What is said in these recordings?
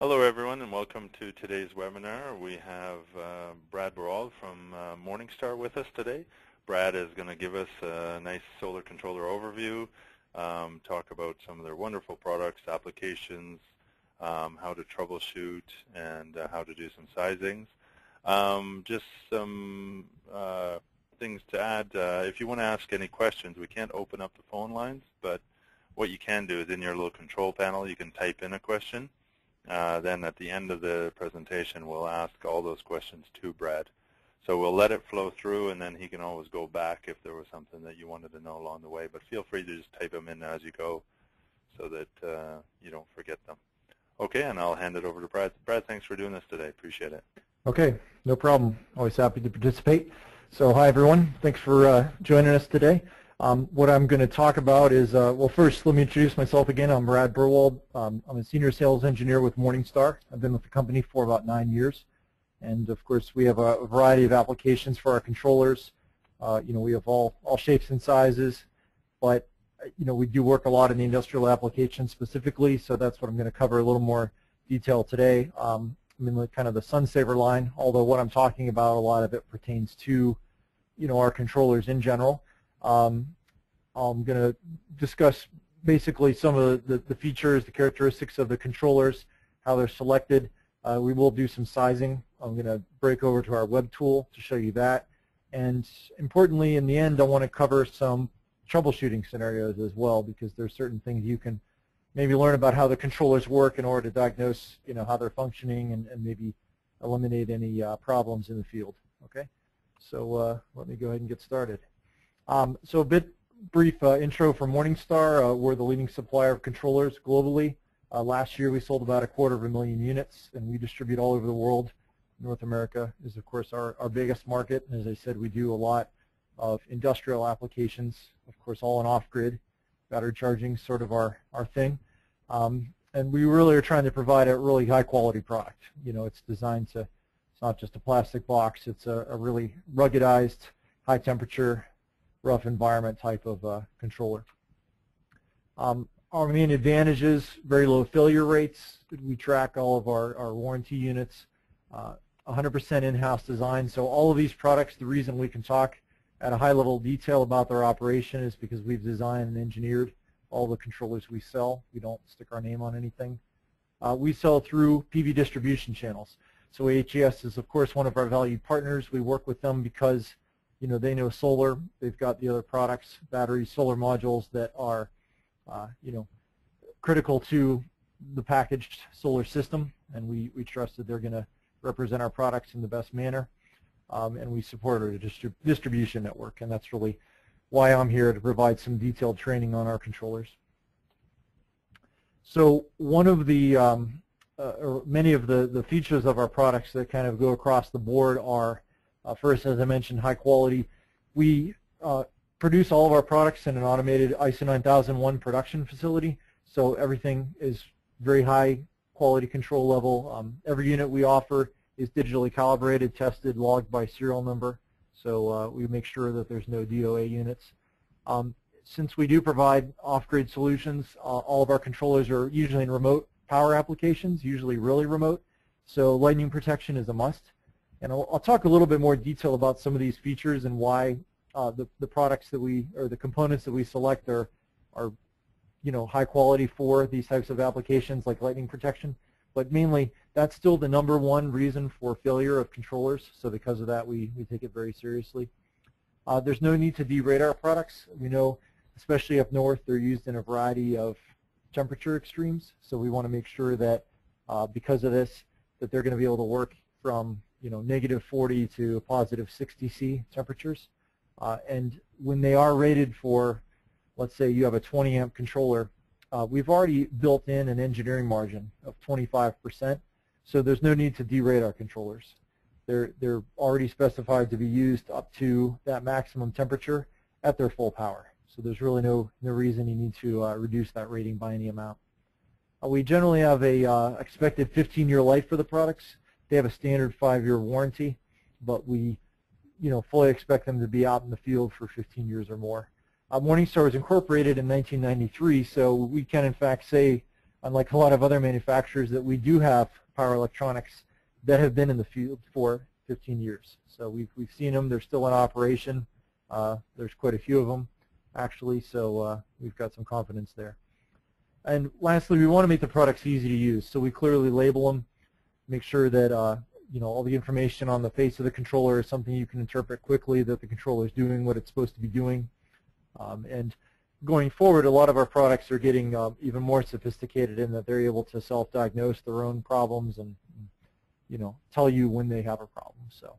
Hello everyone and welcome to today's webinar. We have Brad Barald from MorningStar with us today. Brad is going to give us a nice solar controller overview, talk about some of their wonderful products, applications, how to troubleshoot, and how to do some sizings. Just some things to add. If you want to ask any questions, we can't open up the phone lines, but what you can do is in your little control panel you can type in a question. Then at the end of the presentation, we'll ask all those questions to Brad. So we'll let it flow through, and then he can always go back if there was something that you wanted to know along the way. But feel free to just type them in as you go so that you don't forget them. Okay, and I'll hand it over to Brad. Brad, thanks for doing this today. Appreciate it. Okay, no problem. Always happy to participate. So hi, everyone. Thanks for joining us today. What I'm going to talk about is, well, first, let me introduce myself again. I'm Brad Barald. I'm a senior sales engineer with MorningStar. I've been with the company for about 9 years. And, of course, we have a variety of applications for our controllers. We have all shapes and sizes. But, we do work a lot in the industrial applications specifically, so that's what I'm going to cover a little more detail today. I'm in kind of the SunSaver line, although what I'm talking about, a lot of it pertains to, our controllers in general. I'm going to discuss basically some of the features, the characteristics of the controllers, how they're selected. We will do some sizing. I'm going to break over to our web tool to show you that. And importantly, in the end, I want to cover some troubleshooting scenarios as well, because there's certain things you can maybe learn about how the controllers work in order to diagnose, how they're functioning and maybe eliminate any problems in the field. Okay, so let me go ahead and get started. So a bit brief intro for MorningStar. We're the leading supplier of controllers globally. Last year we sold about 250,000 units, and we distribute all over the world. North America is, of course, our biggest market. And as I said, we do a lot of industrial applications, of course, all on off-grid. Battery charging is sort of our thing. And we really are trying to provide a really high-quality product. It's designed to, it's not just a plastic box. It's a really ruggedized, high-temperature, rough environment type of controller. Our main advantages: very low failure rates. We track all of our warranty units, 100% in-house design. So all of these products, the reason we can talk at a high level of detail about their operation is because we've designed and engineered all the controllers we sell. We don't stick our name on anything. We sell through PV distribution channels. So HES is, of course, one of our valued partners. We work with them because they know solar. They've got the other products, batteries, solar modules that are, critical to the packaged solar system, and we trust that they're going to represent our products in the best manner, and we support our distribution network, and that's really why I'm here, to provide some detailed training on our controllers. So one of the, or many of the features of our products that kind of go across the board are, first, as I mentioned, high quality. We produce all of our products in an automated ISO 9001 production facility, so everything is very high quality control level. Every unit we offer is digitally calibrated, tested, logged by serial number, so we make sure that there's no DOA units. Since we do provide off-grid solutions, all of our controllers are usually in remote power applications, usually really remote, so lightning protection is a must. And I'll talk a little bit more detail about some of these features and why the products that or the components that we select are high quality for these types of applications like lightning protection. But mainly, that's still the #1 reason for failure of controllers. So because of that, we take it very seriously. There's no need to derate our products. We know, especially up north, they're used in a variety of temperature extremes. So we want to make sure that because of this, that they're going to be able to work from -40 to +60 C temperatures. And when they are rated for, let's say you have a 20 amp controller, we've already built in an engineering margin of 25%, so there's no need to derate our controllers. They're already specified to be used up to that maximum temperature at their full power. So there's really no reason you need to reduce that rating by any amount. We generally have a expected 15-year life for the products. They have a standard 5-year warranty, but we fully expect them to be out in the field for 15 years or more. MorningStar was incorporated in 1993, so we can in fact say unlike a lot of other manufacturers, that we do have power electronics that have been in the field for 15 years. So we've seen them. They're still in operation. There's quite a few of them, actually, so we've got some confidence there. And lastly, we want to make the products easy to use, so we clearly label them, make sure that all the information on the face of the controller is something you can interpret quickly, that the controller is doing what it's supposed to be doing. And going forward, a lot of our products are getting even more sophisticated in that they're able to self-diagnose their own problems and tell you when they have a problem. So,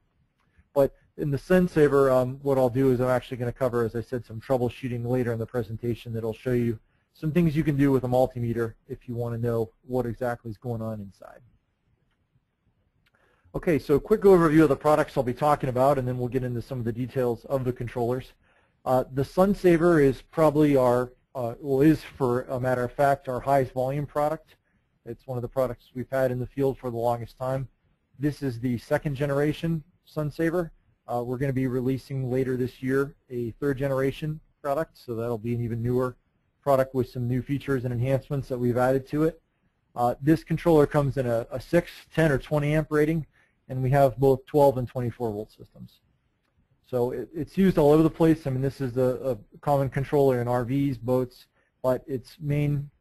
but in the SunSaver, what I'll do is I'm actually going to cover, as I said, some troubleshooting later in the presentation that'll show you some things you can do with a multimeter if you want to know what exactly is going on inside. Okay, so a quick overview of the products I'll be talking about, and then we'll get into some of the details of the controllers. The SunSaver is probably is, for a matter of fact, our highest volume product. It's one of the products we've had in the field for the longest time. This is the second generation SunSaver. We're going to be releasing later this year a third generation product, so that'll be an even newer product with some new features and enhancements that we've added to it. This controller comes in a 6, 10, or 20 amp rating, and we have both 12 and 24 volt systems. So it's used all over the place. I mean, this is a common controller in RVs, boats, but its main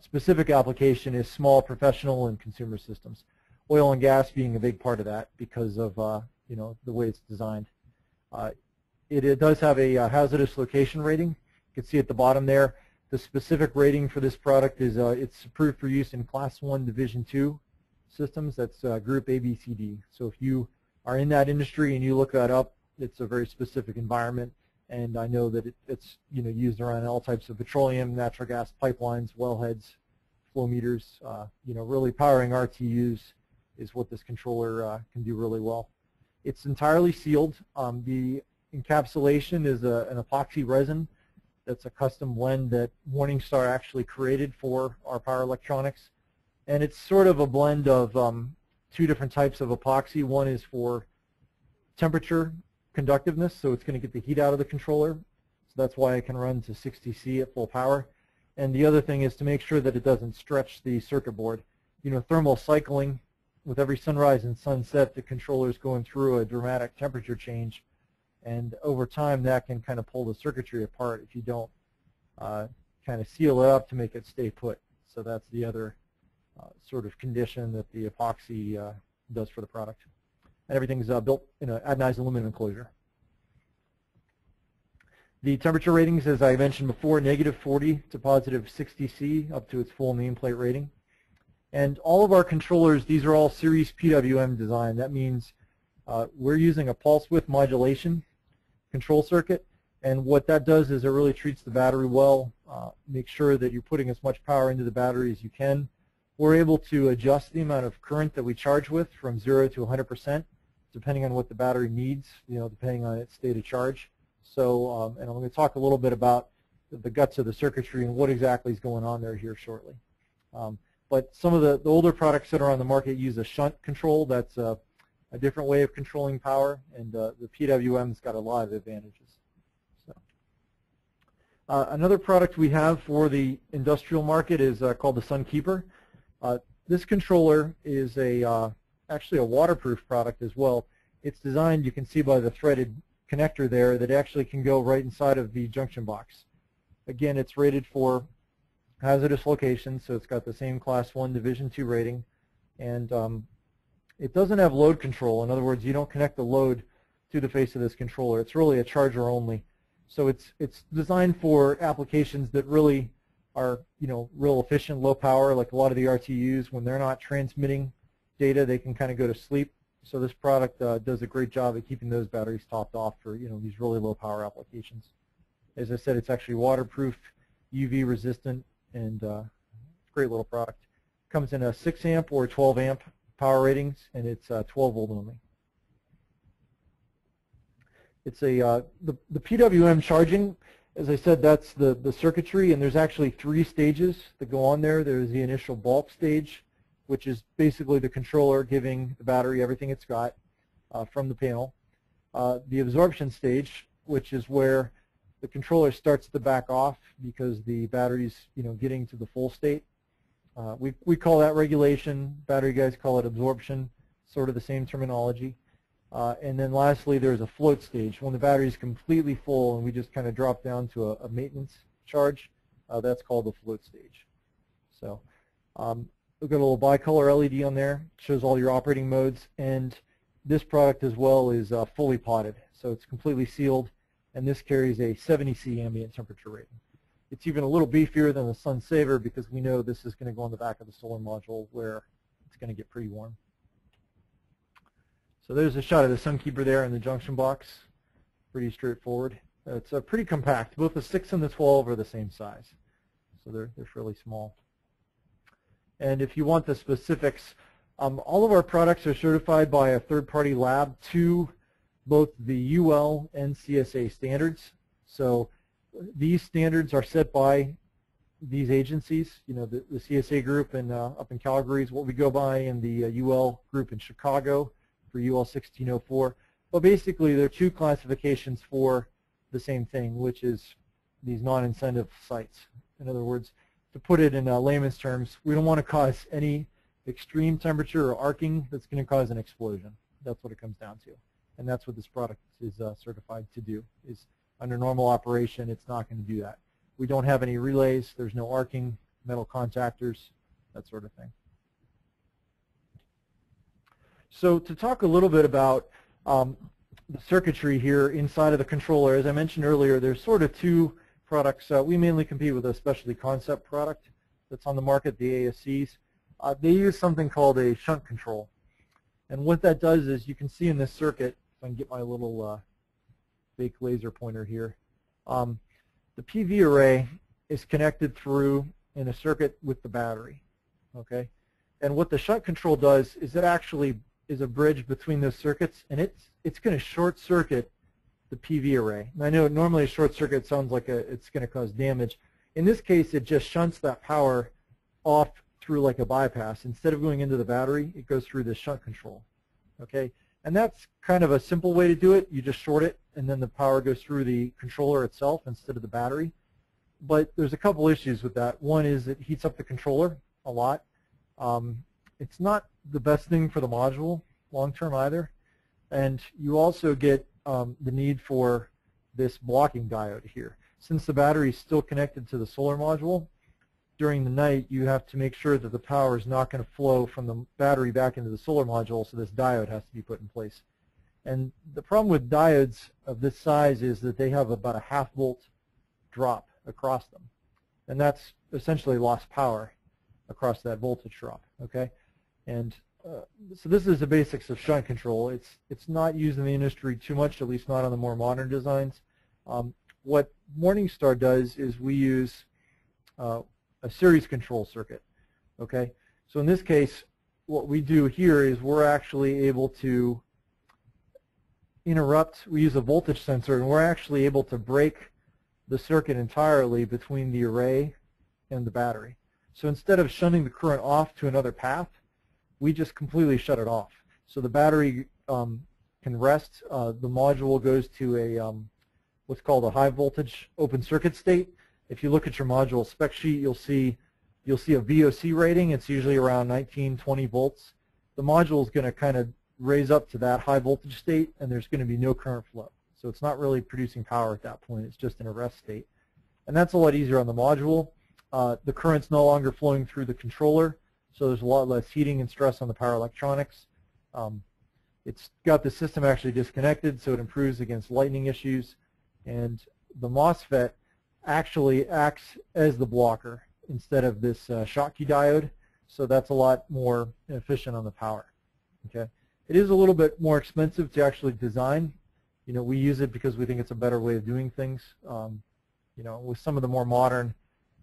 specific application is small professional and consumer systems. Oil and gas being a big part of that because of the way it's designed. It does have a hazardous location rating. You can see at the bottom there, the specific rating for this product is it's approved for use in Class 1 Division 2 systems. That's Group ABCD. So if you are in that industry and you look that up, it's a very specific environment, and I know that it's used around all types of petroleum, natural gas pipelines, wellheads, flow meters. Really powering RTUs is what this controller can do really well. It's entirely sealed. The encapsulation is an epoxy resin. That's a custom blend that MorningStar actually created for our power electronics. And it's sort of a blend of two different types of epoxy. One is for temperature conductiveness, so it's going to get the heat out of the controller. So that's why it can run to 60 C at full power. And the other thing is to make sure that it doesn't stretch the circuit board. Thermal cycling, with every sunrise and sunset, the controller is going through a dramatic temperature change. And over time, that can kind of pull the circuitry apart if you don't kind of seal it up to make it stay put. So that's the other sort of condition that the epoxy does for the product. And everything's built in an anodized aluminum enclosure. The temperature ratings, as I mentioned before, -40 to +60 C up to its full nameplate rating. And all of our controllers, these are all series PWM design. That means we're using a pulse width modulation control circuit, and what that does is it really treats the battery well, make sure that you're putting as much power into the battery as you can. We're able to adjust the amount of current that we charge with from 0 to 100%, depending on what the battery needs, depending on its state of charge. So, and I'm going to talk a little bit about the guts of the circuitry and what exactly is going on there here shortly. But some of the older products that are on the market use a shunt control. That's a different way of controlling power, and the PWM's got a lot of advantages. So, another product we have for the industrial market is called the SunKeeper. This controller is actually a waterproof product as well. It's designed, you can see by the threaded connector there, that actually can go right inside of the junction box. Again, it's rated for hazardous locations, so it's got the same Class 1 Division 2 rating, and it doesn't have load control. In other words, you don't connect the load to the face of this controller. It's really a charger only. So it's designed for applications that really are real efficient, low power, like a lot of the RTUs. When they're not transmitting data, they can kind of go to sleep. So this product does a great job at keeping those batteries topped off for these really low power applications. As I said, it's actually waterproof, UV resistant, and great little product. Comes in a 6 amp or 12 amp power ratings, and it's 12 volt only. It's the PWM charging. As I said, that's the circuitry, and there's actually 3 stages that go on there. There's the initial bulk stage, which is basically the controller giving the battery everything it's got from the panel. The absorption stage, which is where the controller starts to back off because the battery's getting to the full state. We call that regulation. Battery guys call it absorption, sort of the same terminology. And then lastly, there's a float stage. When the battery is completely full and we just kind of drop down to a maintenance charge, that's called the float stage. So we've got a little bicolor LED on there. It shows all your operating modes. And this product as well is fully potted. So it's completely sealed. And this carries a 70 C ambient temperature rating. It's even a little beefier than the SunSaver because we know this is going to go on the back of the solar module where it's going to get pretty warm. So there's a shot of the SunKeeper there in the junction box. Pretty straightforward. It's pretty compact. Both the 6 and the 12 are the same size. So they're fairly small. And if you want the specifics, all of our products are certified by a third-party lab to both the UL and CSA standards. So these standards are set by these agencies, you know, the CSA group and up in Calgary is what we go by, and the UL group in Chicago for UL 1604. But basically, there are 2 classifications for the same thing, which is these non-incentive sites. In other words, to put it in layman's terms, we don't want to cause any extreme temperature or arcing that's going to cause an explosion. That's what it comes down to. And that's what this product is certified to do, is under normal operation, it's not going to do that. We don't have any relays. There's no arcing, metal contactors, that sort of thing. So to talk a little bit about the circuitry here inside of the controller, as I mentioned earlier, there's sort of 2 products. We mainly compete with a specialty concept product that's on the market, the ASCs. They use something called a shunt control. And what that does is, you can see in this circuit, if I can get my little fake laser pointer here, the PV array is connected through in a circuit with the battery, okay? And what the shunt control does is it actually is a bridge between those circuits, and it's going to short circuit the PV array. And I know normally a short circuit sounds like it's going to cause damage. In this case, it just shunts that power off through like a bypass. Instead of going into the battery, it goes through the shunt control, okay? And that's kind of a simple way to do it. You just short it, and then the power goes through the controller itself instead of the battery. But there's a couple issues with that. One is it heats up the controller a lot. It's not the best thing for the module long-term either. And you also get the need for this blocking diode here. Since the battery is still connected to the solar module, during the night you have to make sure that the power is not going to flow from the battery back into the solar module, so this diode has to be put in place. And the problem with diodes of this size is that they have about a half-volt drop across them. And that's essentially lost power across that voltage drop, okay? And so this is the basics of shunt control. It's not used in the industry too much, at least not on the more modern designs. What MorningStar does is we use a series control circuit, okay? So in this case, what we do here is we're actually able to interrupt. We use a voltage sensor, and we're actually able to break the circuit entirely between the array and the battery. So instead of shunting the current off to another path, we just completely shut it off. So the battery can rest. The module goes to a what's called a high voltage open circuit state. If you look at your module spec sheet, you'll see a VOC rating. It's usually around 19, 20 volts. The module is going to kind of raise up to that high voltage state, and there's going to be no current flow. So it's not really producing power at that point. It's just in a rest state. And that's a lot easier on the module. The current's no longer flowing through the controller, so there's a lot less heating and stress on the power electronics. It's got the system actually disconnected, so it improves against lightning issues. And the MOSFET actually acts as the blocker instead of this Schottky diode, so that's a lot more efficient on the power. Okay, it is a little bit more expensive to actually design. You know, we use it because we think it's a better way of doing things. You know, with some of the more modern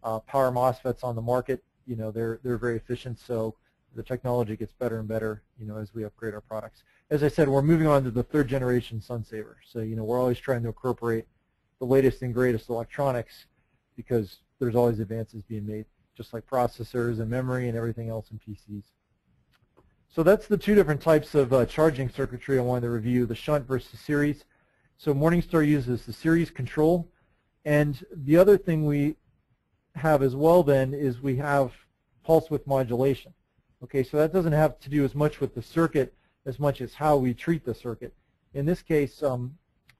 power MOSFETs on the market, you know, they're very efficient, so the technology gets better and better, you know, as we upgrade our products. As I said, we're moving on to the 3rd generation SunSaver, so you know, we're always trying to incorporate the latest and greatest electronics because there's always advances being made, just like processors and memory and everything else in PCs. So that's the 2 different types of charging circuitry I wanted to review, the shunt versus series. So MorningStar uses the series control, and the other thing we have as well then is we have pulse width modulation. Okay, so that doesn't have to do as much with the circuit as much as how we treat the circuit. In this case,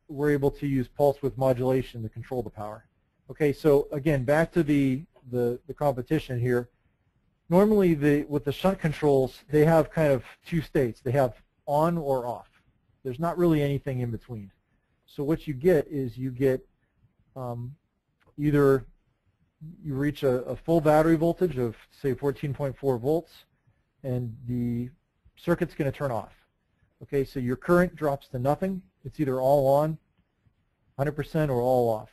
we're able to use pulse width modulation to control the power. Okay, so again, back to the competition here. Normally, with the shunt controls, they have kind of two states. They have on or off. There's not really anything in between. So what you get is you get either you reach a full battery voltage of, say, 14.4 volts, and the circuit's going to turn off. Okay, so your current drops to nothing. It's either all on, 100%, or all off.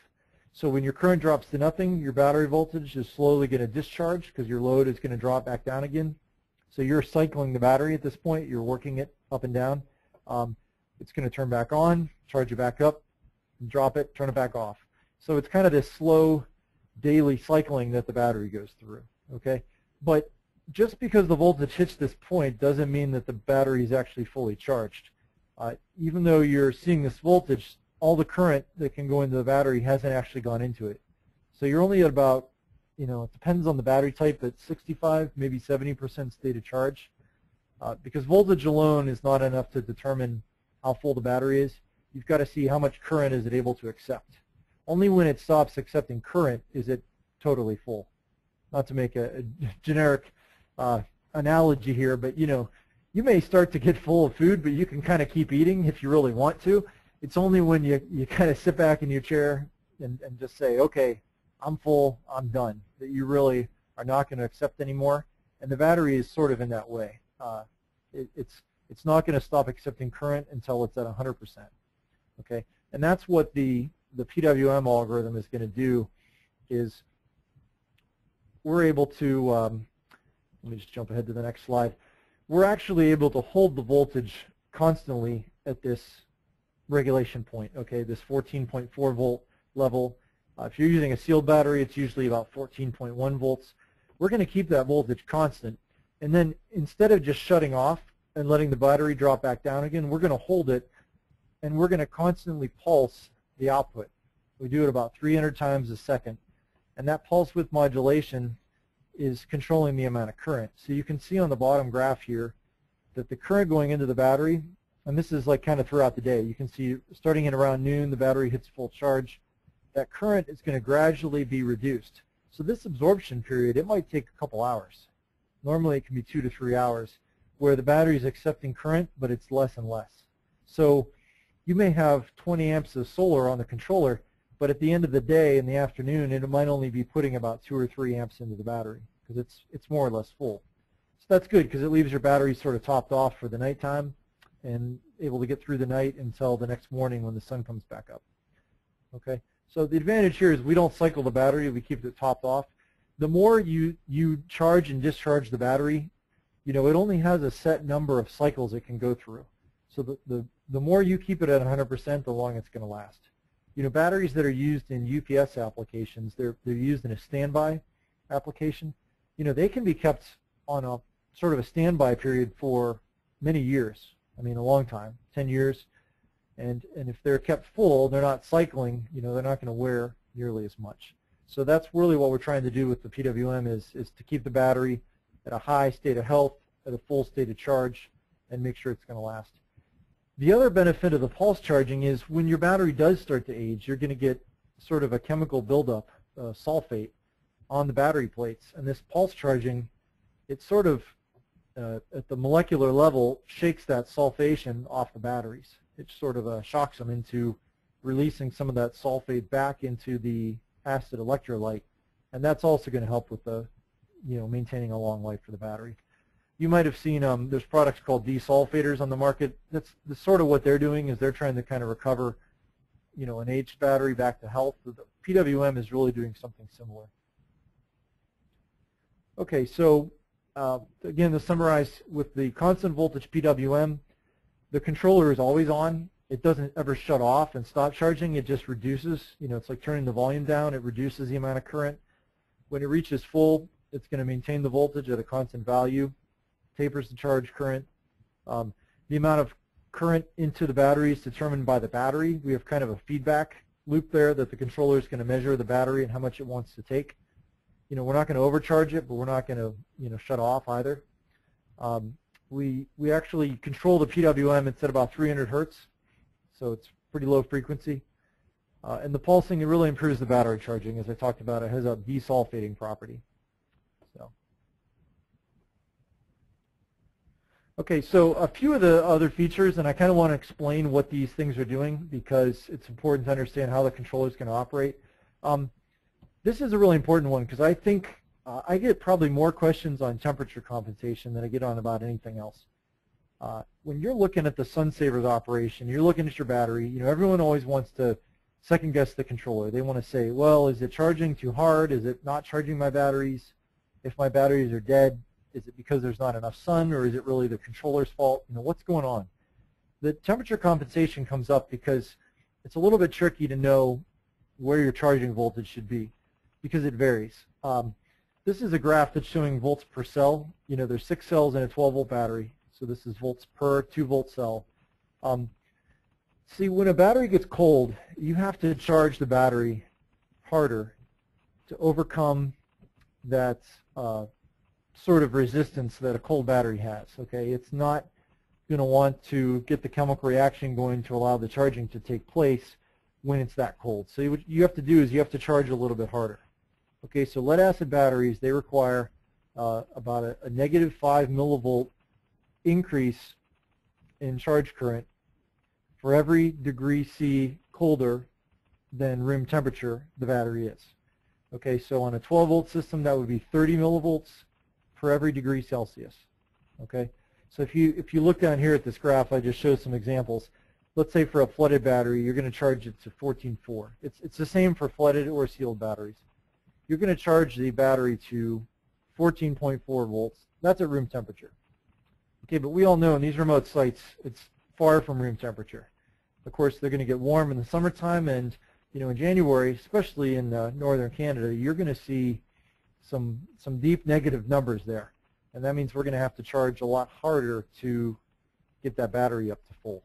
So when your current drops to nothing, your battery voltage is slowly going to discharge because your load is going to drop back down again. So you're cycling the battery at this point. You're working it up and down. It's going to turn back on, charge it back up, drop it, turn it back off. So it's kind of this slow daily cycling that the battery goes through. Okay, but just because the voltage hits this point doesn't mean that the battery is actually fully charged. Even though you're seeing this voltage, all the current that can go into the battery hasn't actually gone into it. So you're only at about, it depends on the battery type, at 65, maybe 70% state of charge. Because voltage alone is not enough to determine how full the battery is. You've got to see how much current is it able to accept. Only when it stops accepting current is it totally full. Not to make a generic analogy here, but you may start to get full of food, but you can kind of keep eating if you really want to. It's only when you kind of sit back in your chair and just say, okay, I'm full, I'm done, that you really are not going to accept anymore. And the battery is sort of in that way. It's not going to stop accepting current until it's at 100%. Okay, and that's what the PWM algorithm is going to do. Is we're able to let me just jump ahead to the next slide. We're actually able to hold the voltage constantly at this regulation point. Okay, this 14.4 volt level. If you're using a sealed battery, it's usually about 14.1 volts. We're going to keep that voltage constant, and then instead of just shutting off and letting the battery drop back down again, we're going to hold it, and we're going to constantly pulse the output. We do it about 300 times a second, and that pulse width modulation is controlling the amount of current. So you can see on the bottom graph here that the current going into the battery, and this is like kind of throughout the day, you can see starting at around noon the battery hits full charge. That current is going to gradually be reduced. So this absorption period, it might take a couple hours. Normally it can be 2 to 3 hours where the battery is accepting current, but it's less and less. So you may have 20 amps of solar on the controller, but at the end of the day, in the afternoon, it might only be putting about 2 or 3 amps into the battery because it's more or less full. So that's good because it leaves your battery sort of topped off for the nighttime and able to get through the night until the next morning when the sun comes back up. Okay, so the advantage here is we don't cycle the battery, we keep it topped off. The more you charge and discharge the battery, it only has a set number of cycles it can go through. So the more you keep it at 100%, the longer it's going to last. Batteries that are used in UPS applications, they're used in a standby application. They can be kept on a sort of a standby period for many years. I mean, a long time, 10 years. And if they're kept full, they're not cycling, they're not going to wear nearly as much. So that's really what we're trying to do with the PWM is to keep the battery at a high state of health, at a full state of charge, and make sure it's going to last. The other benefit of the pulse charging is when your battery does start to age, you're going to get sort of a chemical buildup, sulfate, on the battery plates. And this pulse charging, it sort of, at the molecular level, shakes that sulfation off the batteries. It sort of shocks them into releasing some of that sulfate back into the acid electrolyte. And that's also going to help with the, maintaining a long life for the battery. You might have seen there's products called desulfators on the market. That's sort of what they're doing is they're trying to kind of recover, an aged battery back to health. The PWM is really doing something similar. Okay, so again, to summarize, with the constant voltage PWM, the controller is always on. It doesn't ever shut off and stop charging. It just reduces. It's like turning the volume down. It reduces the amount of current. When it reaches full, it's going to maintain the voltage at a constant value. Tapers the charge current. The amount of current into the battery is determined by the battery. We have kind of a feedback loop there that the controller is going to measure the battery and how much it wants to take. we're not going to overcharge it, but we're not going to shut off either. We actually control the PWM at about 300 hertz, so it's pretty low frequency. And the pulsing, it really improves the battery charging. As I talked about, it has a desulfating property. Okay, so a few of the other features, and I kind of want to explain what these things are doing because it's important to understand how the controller is going to operate. This is a really important one because I think I get probably more questions on temperature compensation than I get on about anything else. When you're looking at the SunSaver's operation, you're looking at your battery, everyone always wants to second guess the controller. They want to say, well, is it charging too hard? Is it not charging my batteries? If my batteries are dead, is it because there's not enough sun, or is it really the controller's fault? What's going on? The temperature compensation comes up because it's a little bit tricky to know where your charging voltage should be because it varies. This is a graph that's showing volts per cell. There's 6 cells in a 12-volt battery, so this is volts per 2-volt cell. See, when a battery gets cold, you have to charge the battery harder to overcome that sort of resistance that a cold battery has. Okay, it's not going to want to get the chemical reaction going to allow the charging to take place when it's that cold. So what you have to do is you have to charge a little bit harder. Okay, so lead acid batteries, they require about a negative 5 millivolt increase in charge current for every degree C colder than room temperature the battery is. Okay, so on a 12-volt system, that would be 30 millivolts for every degree Celsius. Okay, so if you look down here at this graph, I just showed some examples. Let's say for a flooded battery, you're going to charge it to 14.4. It's the same for flooded or sealed batteries. You're going to charge the battery to 14.4 volts. That's at room temperature. Okay, but we all know in these remote sites, it's far from room temperature. Of course, they're going to get warm in the summertime, and in January, especially in northern Canada, you're going to see some deep negative numbers there, and that means we're going to have to charge a lot harder to get that battery up to full.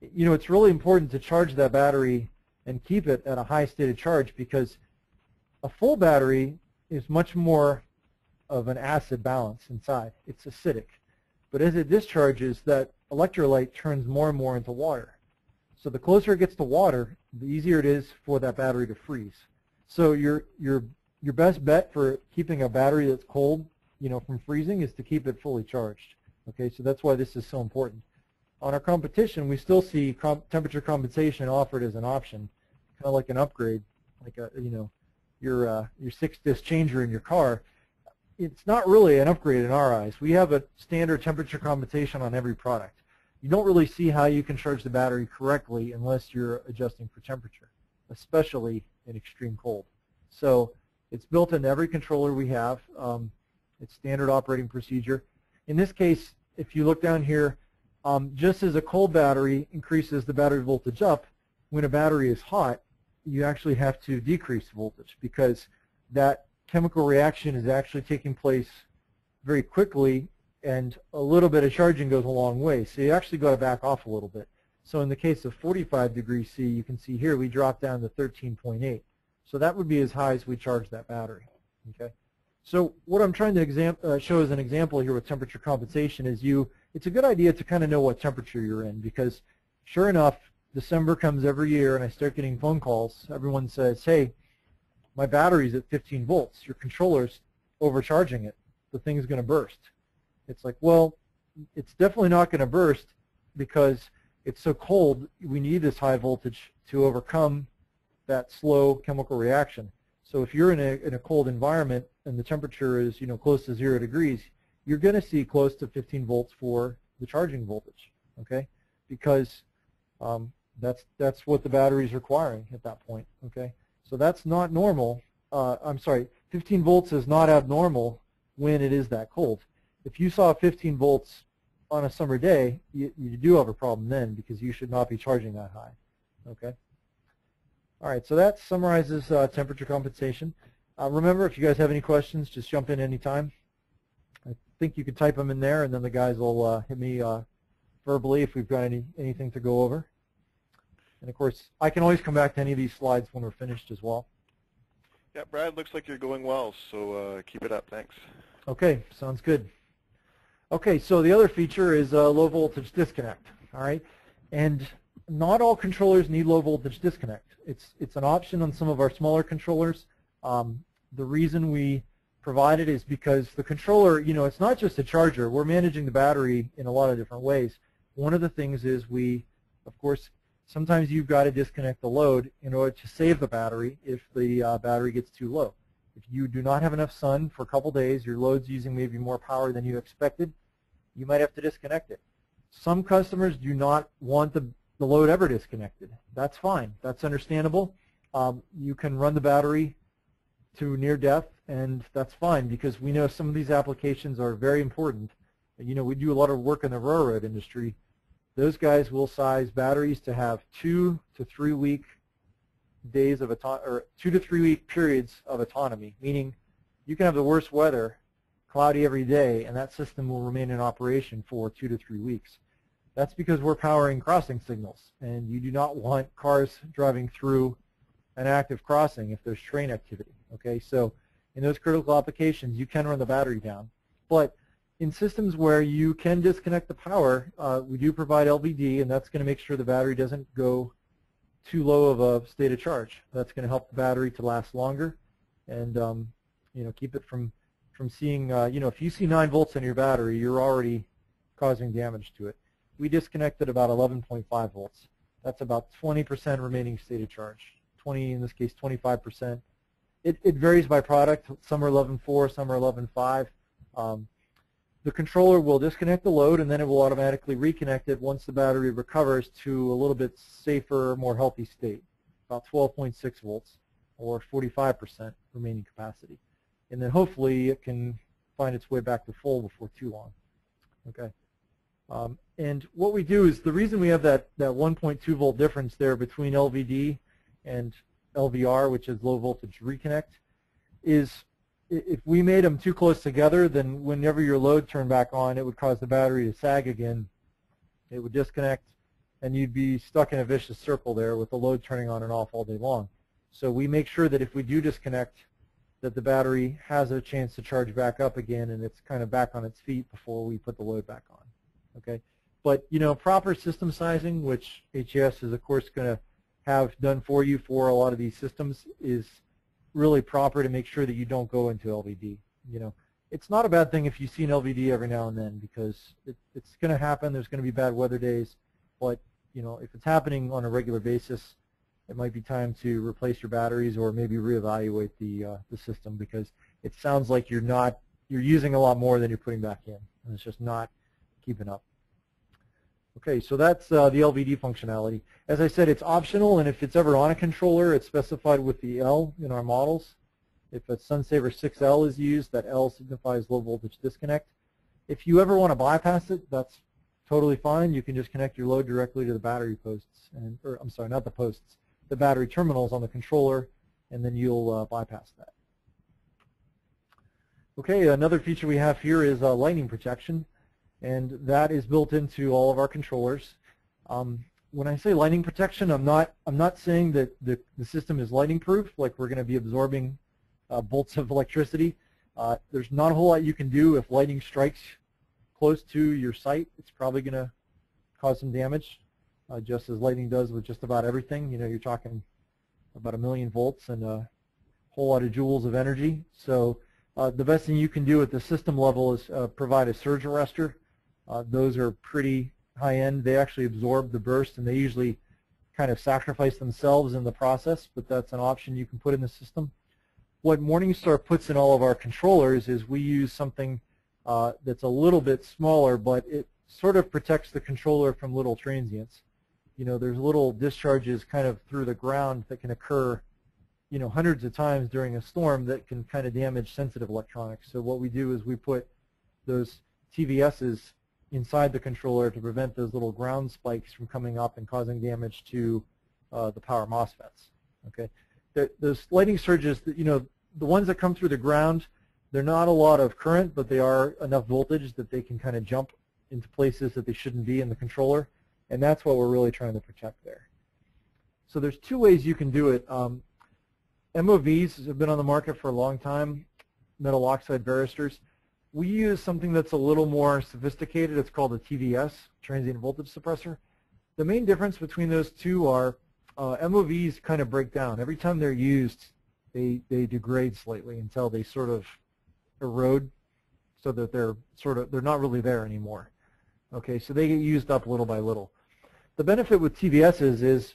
It's really important to charge that battery and keep it at a high state of charge because a full battery is much more of an acid balance inside. It's acidic, but as it discharges, that electrolyte turns more and more into water. So the closer it gets to water, the easier it is for that battery to freeze. So your best bet for keeping a battery that's cold, from freezing is to keep it fully charged. Okay, so that's why this is so important. On our competition, we still see temperature compensation offered as an option, kind of like an upgrade, like your 6-disc changer in your car. It's not really an upgrade in our eyes. We have a standard temperature compensation on every product. You don't really see how you can charge the battery correctly unless you're adjusting for temperature, especially in extreme cold. So it's built into every controller we have. It's standard operating procedure. In this case, if you look down here, just as a cold battery increases the battery voltage up, when a battery is hot, you actually have to decrease voltage because that chemical reaction is actually taking place very quickly, and a little bit of charging goes a long way. So you actually got to back off a little bit. So in the case of 45 degrees C, you can see here we drop down to 13.8. So that would be as high as we charge that battery. Okay. So what I'm trying to show as an example here with temperature compensation is it's a good idea to kind of know what temperature you're in because sure enough, December comes every year and I start getting phone calls. Everyone says, hey, my battery's at 15 volts. Your controller's overcharging it. The thing's going to burst. It's like, well, it's definitely not going to burst because it's so cold. We need this high voltage to overcome that slow chemical reaction. So if you're in a cold environment and the temperature is close to 0 degrees, you're going to see close to 15 volts for the charging voltage, okay? Because that's what the battery is requiring at that point, okay? So that's not normal. I'm sorry, 15 volts is not abnormal when it is that cold. If you saw 15 volts on a summer day, you do have a problem then because you should not be charging that high, okay? All right, so that summarizes temperature compensation. Remember, if you guys have any questions, just jump in anytime. I think you could type them in there, and then the guys will hit me verbally if we've got anything to go over. And of course, I can always come back to any of these slides when we're finished as well. Yeah, Brad, looks like you're going well, so keep it up. Thanks. Okay, sounds good. Okay, so the other feature is low voltage disconnect. All right, and not all controllers need low voltage disconnect. It's an option on some of our smaller controllers. The reason we provide it is because the controller, it's not just a charger. We're managing the battery in a lot of different ways. One of the things is of course, sometimes you've got to disconnect the load in order to save the battery if the battery gets too low. If you do not have enough sun for a couple days, your load's using maybe more power than you expected, you might have to disconnect it. Some customers do not want the load ever disconnected. That's fine. That's understandable. You can run the battery to near death, and that's fine because we know some of these applications are very important. We do a lot of work in the railroad industry. Those guys will size batteries to have 2 to 3 week days of 2 to 3 week periods of autonomy, meaning you can have the worst weather, cloudy every day, and that system will remain in operation for 2 to 3 weeks. That's because we're powering crossing signals, and you do not want cars driving through an active crossing if there's train activity. Okay, so in those critical applications, you can run the battery down. But in systems where you can disconnect the power, we do provide LVD, and that's going to make sure the battery doesn't go too low of a state of charge. That's going to help the battery to last longer, and keep it from seeing. If you see 9 volts in your battery, you're already causing damage to it. We disconnected about 11.5 volts. That's about 20% remaining state of charge. 20, in this case, 25%. It varies by product. Some are 11.4, some are 11.5. The controller will disconnect the load, and then it will automatically reconnect it once the battery recovers to a little bit safer, more healthy state, about 12.6 volts or 45% remaining capacity. And then hopefully it can find its way back to full before too long. Okay. And what we do is, the reason we have that 1.2 volt difference there between LVD and LVR, which is low voltage reconnect, is if we made them too close together, then whenever your load turned back on, it would cause the battery to sag again. It would disconnect, and you'd be stuck in a vicious circle there with the load turning on and off all day long. So we make sure that if we do disconnect, that the battery has a chance to charge back up again, and it's kind of back on its feet before we put the load back on. Okay, but proper system sizing, which HES is of course going to have done for you for a lot of these systems, is really proper to make sure that you don't go into LVD. It's not a bad thing if you see an LVD every now and then, because it's going to happen. There's going to be bad weather days, but if it's happening on a regular basis, it might be time to replace your batteries or maybe reevaluate the system, because it sounds like you're using a lot more than you're putting back in, and it's just not keeping up. Okay, so that's the LVD functionality. As I said, it's optional, and if it's ever on a controller, it's specified with the L in our models. If a SunSaver 6L is used, that L signifies low voltage disconnect. If you ever want to bypass it, that's totally fine. You can just connect your load directly to the battery posts, or I'm sorry, not the posts, the battery terminals on the controller, and then you'll bypass that. Okay, another feature we have here is lightning protection, and that is built into all of our controllers. When I say lightning protection, I'm not saying that the system is lightning proof, like we're going to be absorbing bolts of electricity. There's not a whole lot you can do if lightning strikes close to your site. It's probably going to cause some damage, just as lightning does with just about everything. You're talking about 1 million volts and a whole lot of joules of energy. So the best thing you can do at the system level is provide a surge arrestor. Those are pretty high-end. They actually absorb the burst, and they usually kind of sacrifice themselves in the process, but that's an option you can put in the system. What MorningStar puts in all of our controllers is we use something that's a little bit smaller, but it sort of protects the controller from little transients. There's little discharges kind of through the ground that can occur hundreds of times during a storm that can kind of damage sensitive electronics. So what we do is we put those TVSs inside the controller to prevent those little ground spikes from coming up and causing damage to the power MOSFETs. Okay, those lightning surges, the ones that come through the ground, they're not a lot of current, but they are enough voltage that they can kind of jump into places that they shouldn't be in the controller, and that's what we're really trying to protect there. So there's 2 ways you can do it. MOVs have been on the market for a long time, metal oxide varistors. We use something that's a little more sophisticated. It's called a TVS, transient voltage suppressor. The main difference between those two are MOVs kind of break down. Every time they're used, they degrade slightly until they sort of erode so that they're not really there anymore. Okay, so they get used up little by little. The benefit with TVSs is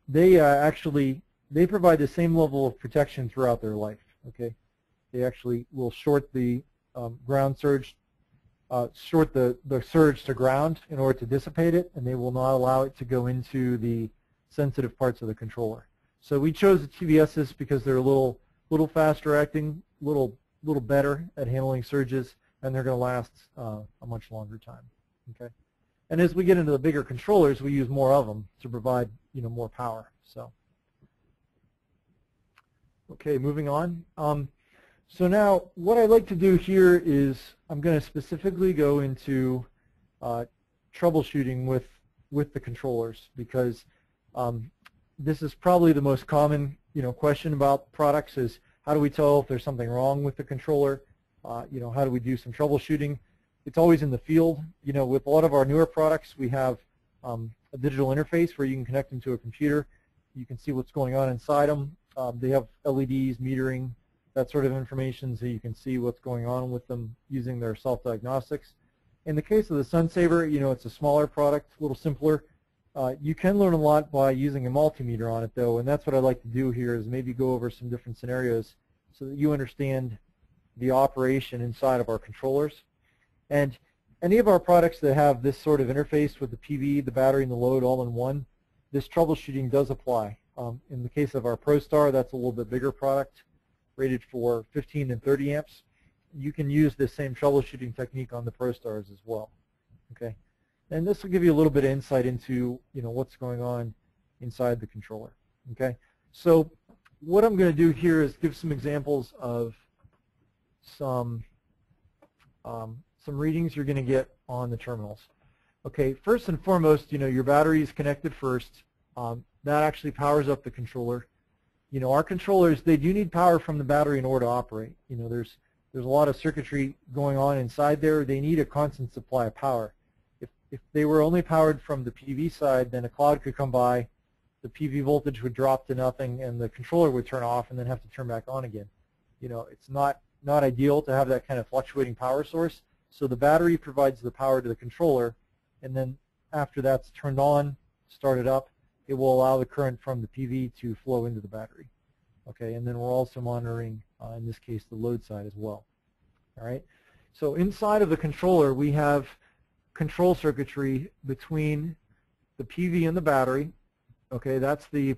they provide the same level of protection throughout their life. Okay, they actually will short the ground surge, short the surge to ground in order to dissipate it, and they will not allow it to go into the sensitive parts of the controller. So we chose the TVSs because they're a little faster acting, little better at handling surges, and they're going to last a much longer time. Okay, and as we get into the bigger controllers, we use more of them to provide more power. So, okay, moving on. So now what I'd like to do here is I'm going to specifically go into troubleshooting with the controllers, because this is probably the most common question about products is how do we tell if there's something wrong with the controller? How do we do some troubleshooting? It's always in the field. With a lot of our newer products, we have a digital interface where you can connect them to a computer. You can see what's going on inside them. They have LEDs, metering, that sort of information, so you can see what's going on with them using their self-diagnostics. In the case of the SunSaver, it's a smaller product, a little simpler. You can learn a lot by using a multimeter on it, though, and that's what I'd like to do here is maybe go over some different scenarios so that you understand the operation inside of our controllers. And any of our products that have this sort of interface with the PV, the battery, and the load all in one, this troubleshooting does apply. In the case of our ProStar, that's a little bit bigger product, rated for 15 and 30 amps. You can use this same troubleshooting technique on the ProStars as well. Okay, and this will give you a little bit of insight into what's going on inside the controller. Okay, so what I'm going to do here is give some examples of some readings you're going to get on the terminals. Okay, first and foremost, your battery is connected first. That actually powers up the controller. Our controllers, they do need power from the battery in order to operate. There's a lot of circuitry going on inside there. They need a constant supply of power. If they were only powered from the PV side, then a cloud could come by, the PV voltage would drop to nothing, and the controller would turn off and then have to turn back on again. It's not ideal to have that kind of fluctuating power source. So the battery provides the power to the controller, and then after that's turned on, started up, it will allow the current from the PV to flow into the battery. Okay, and then we're also monitoring, in this case, the load side as well. All right, so inside of the controller, we have control circuitry between the PV and the battery. Okay, that's the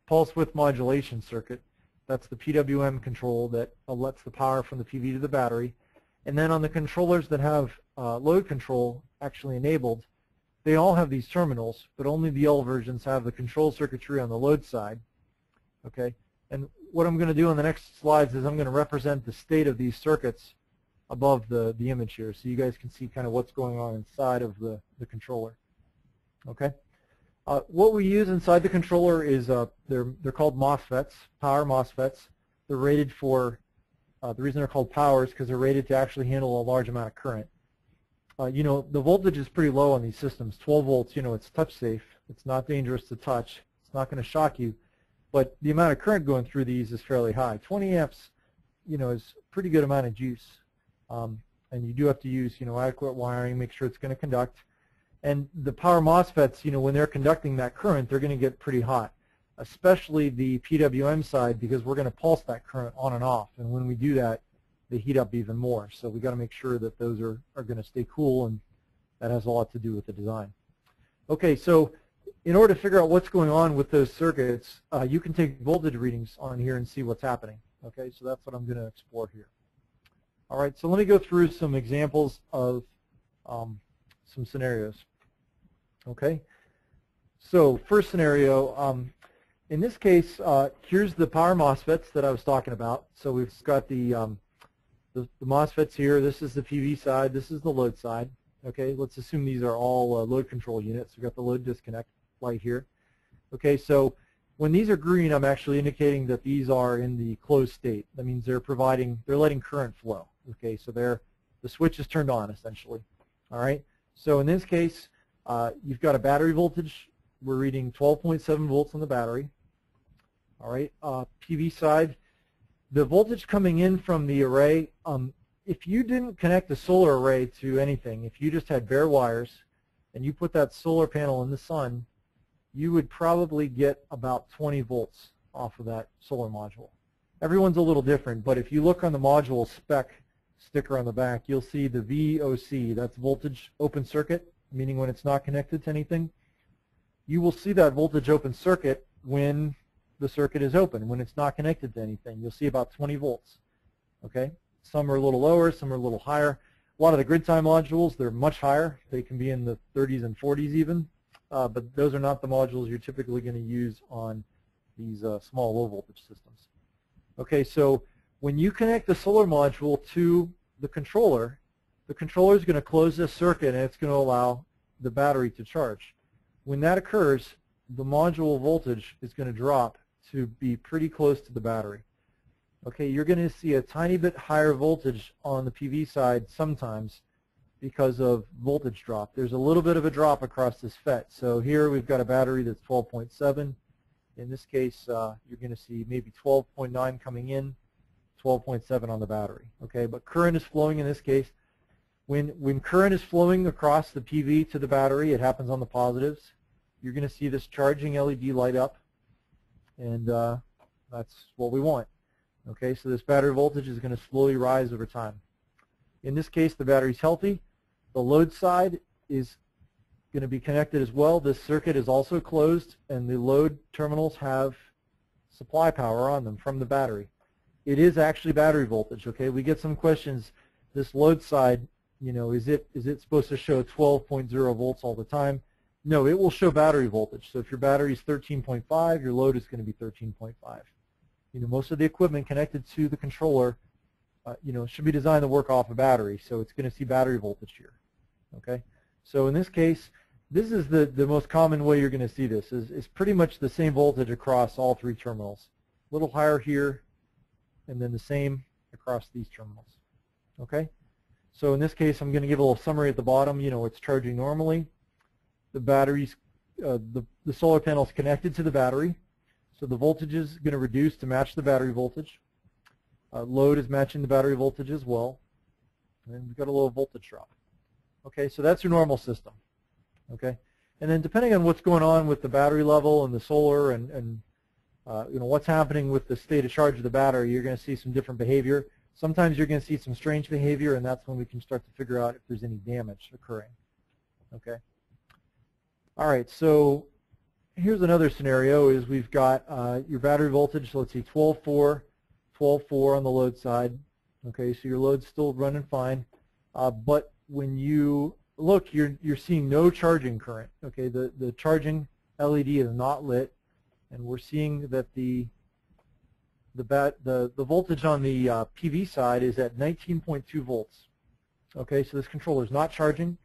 pulse width modulation circuit. That's the PWM control that lets the power from the PV to the battery. And then on the controllers that have load control actually enabled, they all have these terminals, but only the L versions have the control circuitry on the load side. Okay, and what I'm going to do on the next slides is I'm going to represent the state of these circuits above the image here, so you guys can see kind of what's going on inside of the controller. Okay, what we use inside the controller is they're called MOSFETs, power MOSFETs. They're rated for the reason they're called power is because they're rated to actually handle a large amount of current. The voltage is pretty low on these systems, 12 volts. It's touch safe. It's not dangerous to touch. It's not going to shock you. But the amount of current going through these is fairly high. 20 amps, is a pretty good amount of juice. And you do have to use, adequate wiring, make sure it's going to conduct. And the power MOSFETs, when they're conducting that current, they're going to get pretty hot, especially the PWM side, because we're going to pulse that current on and off. And when we do that, they heat up even more. So we've got to make sure that those are going to stay cool, and that has a lot to do with the design. Okay, so in order to figure out what's going on with those circuits, you can take voltage readings on here and see what's happening. Okay, so that's what I'm going to explore here. All right, so let me go through some examples of some scenarios. Okay, so first scenario, in this case, here's the power MOSFETs that I was talking about. So we've got the MOSFETs here. This is the PV side. This is the load side. Okay, let's assume these are all load control units. We've got the load disconnect light here. Okay, so When these are green, I'm actually indicating that these are in the closed state. That means they're letting current flow. Okay, so the switch is turned on essentially. All right. So in this case, you've got a battery voltage. We're reading 12.7 volts on the battery. All right. PV side, the voltage coming in from the array. If you didn't connect the solar array to anything, if you just had bare wires, and you put that solar panel in the sun, you would probably get about 20 volts off of that solar module. Everyone's a little different, but if you look on the module spec sticker on the back, you'll see the VOC, that's voltage open circuit, meaning when it's not connected to anything. You will see that voltage open circuit when the circuit is open. When it's not connected to anything, you'll see about 20 volts. Okay? Some are a little lower, some are a little higher. A lot of the grid tie modules, they're much higher. They can be in the 30s and 40s even. But those are not the modules you're typically going to use on these small low voltage systems. Okay, so when you connect the solar module to the controller is going to close this circuit and it's going to allow the battery to charge. When that occurs, the module voltage is going to drop to be pretty close to the battery. Okay, you're going to see a tiny bit higher voltage on the PV side sometimes because of voltage drop. There's a little bit of a drop across this FET. So here we've got a battery that's 12.7. In this case, you're going to see maybe 12.9 coming in, 12.7 on the battery. Okay, but current is flowing in this case. When current is flowing across the PV to the battery, it happens on the positives. You're going to see this charging LED light up, and that's what we want. Okay, so this battery voltage is going to slowly rise over time. In this case, the battery's healthy. The load side is going to be connected as well. This circuit is also closed, and the load terminals have supply power on them from the battery. It is actually battery voltage. Okay, we get some questions. This load side, you know, is it supposed to show 12.0 volts all the time? No, it will show battery voltage. So if your battery is 13.5, your load is going to be 13.5. You know, most of the equipment connected to the controller, you know, should be designed to work off a battery, so it's going to see battery voltage here. Okay, so in this case, this is the most common way you're going to see this. Is pretty much the same voltage across all three terminals. A little higher here, and then the same across these terminals. Okay, so in this case, I'm going to give a little summary at the bottom. You know, it's charging normally. The batteries, the solar panel is connected to the battery, so the voltage is going to reduce to match the battery voltage. Load is matching the battery voltage as well, and we've got a little voltage drop. Okay, so that's your normal system. Okay, and then depending on what's going on with the battery level and the solar and you know, what's happening with the state of charge of the battery, you're going to see some different behavior. Sometimes you're going to see some strange behavior, and that's when we can start to figure out if there's any damage occurring. Okay. All right, so here's another scenario. Is we've got your battery voltage. So let's see, 12.4, 12.4 on the load side. Okay, so your load's still running fine, but when you look, you're seeing no charging current. Okay, the charging LED is not lit, and we're seeing that the voltage on the PV side is at 19.2 volts. Okay, so this controller is not charging.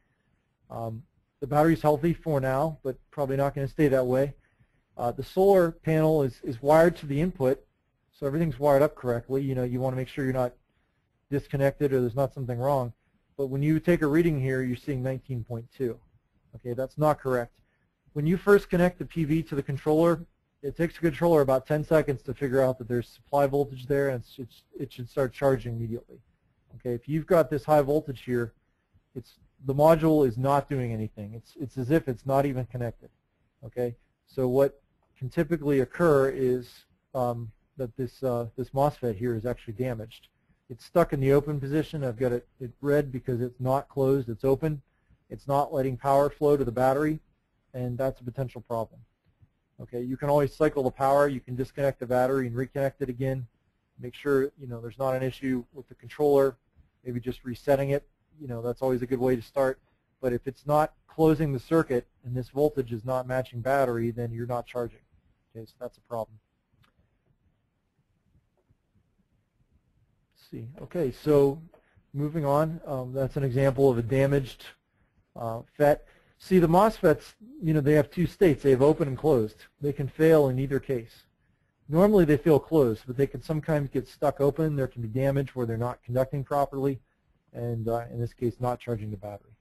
The battery's healthy for now, but probably not going to stay that way. The solar panel is wired to the input, so everything's wired up correctly. You know, you want to make sure you're not disconnected or there's not something wrong. But when you take a reading here, you're seeing 19.2. Okay, that's not correct. When you first connect the PV to the controller, it takes the controller about 10 seconds to figure out that there's supply voltage there, and it should start charging immediately. Okay, if you've got this high voltage here, the module is not doing anything. It's as if it's not even connected. Okay, so what can typically occur is that this MOSFET here is actually damaged. It's stuck in the open position. I've got it red because it's not closed. It's open. It's not letting power flow to the battery, and that's a potential problem. Okay, you can always cycle the power. You can disconnect the battery and reconnect it again. Make sure, you know, there's not an issue with the controller. Maybe just resetting it. You know, that's always a good way to start. But if it's not closing the circuit and this voltage is not matching battery, then you're not charging. Okay, so that's a problem. Let's see. Okay, so moving on. That's an example of a damaged FET. See, the MOSFETs, they have two states. They have open and closed. They can fail in either case. Normally they fail closed, but they can sometimes get stuck open. There can be damage where they're not conducting properly, and in this case, not charging the battery.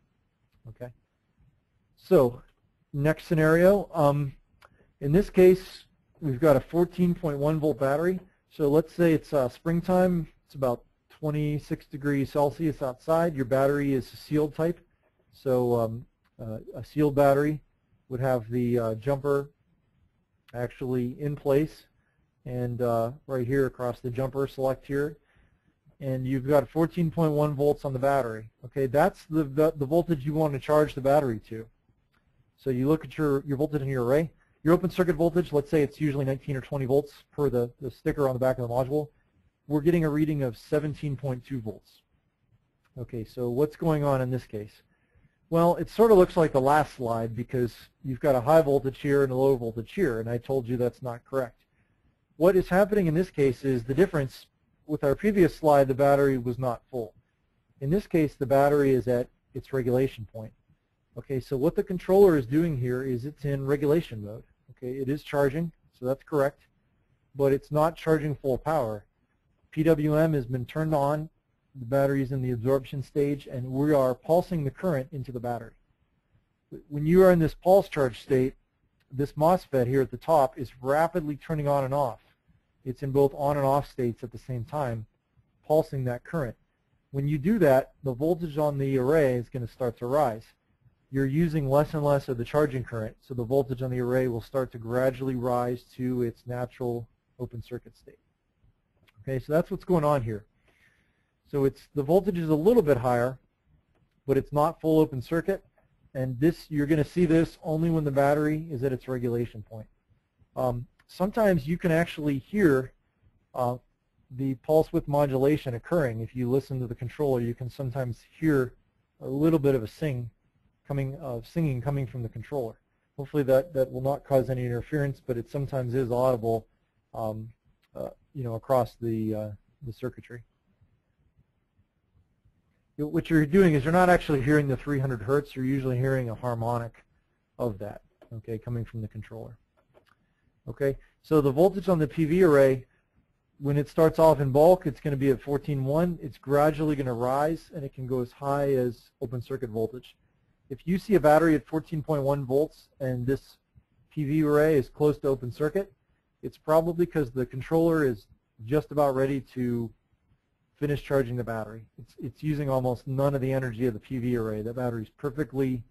Okay. So, next scenario. In this case, we've got a 14.1 volt battery. So let's say it's springtime. It's about 26 degrees Celsius outside. Your battery is a sealed type. So a sealed battery would have the jumper actually in place, and right here across the jumper, select here, and you've got 14.1 volts on the battery. Okay, that's the voltage you want to charge the battery to. So you look at your voltage in your array. Your open circuit voltage, let's say it's usually 19 or 20 volts per the sticker on the back of the module. We're getting a reading of 17.2 volts. Okay, so what's going on in this case? Well, it sort of looks like the last slide because you've got a high voltage here and a low voltage here, and I told you that's not correct. What is happening in this case is the difference. With our previous slide, the battery was not full. In this case, the battery is at its regulation point. Okay, so what the controller is doing here is it's in regulation mode. Okay, it is charging, so that's correct, but it's not charging full power. PWM has been turned on, the battery is in the absorption stage, and we are pulsing the current into the battery. When you are in this pulse charge state, this MOSFET here at the top is rapidly turning on and off. It's in both on and off states at the same time, pulsing that current. When you do that, the voltage on the array is going to start to rise. You're using less and less of the charging current, so the voltage on the array will start to gradually rise to its natural open circuit state. Okay, so that's what's going on here. So the voltage is a little bit higher, but it's not full open circuit, and you're going to see this only when the battery is at its regulation point. Sometimes you can actually hear the pulse width modulation occurring. If you listen to the controller, you can sometimes hear a little bit of a singing coming from the controller. Hopefully that will not cause any interference, but it sometimes is audible, across the circuitry. What you're doing is you're not actually hearing the 300 hertz. You're usually hearing a harmonic of that, okay, coming from the controller. Okay, so the voltage on the PV array, when it starts off in bulk, it's going to be at 14.1. It's gradually going to rise, and it can go as high as open circuit voltage. If you see a battery at 14.1 volts and this PV array is close to open circuit, it's probably because the controller is just about ready to finish charging the battery. It's using almost none of the energy of the PV array. The battery's perfectly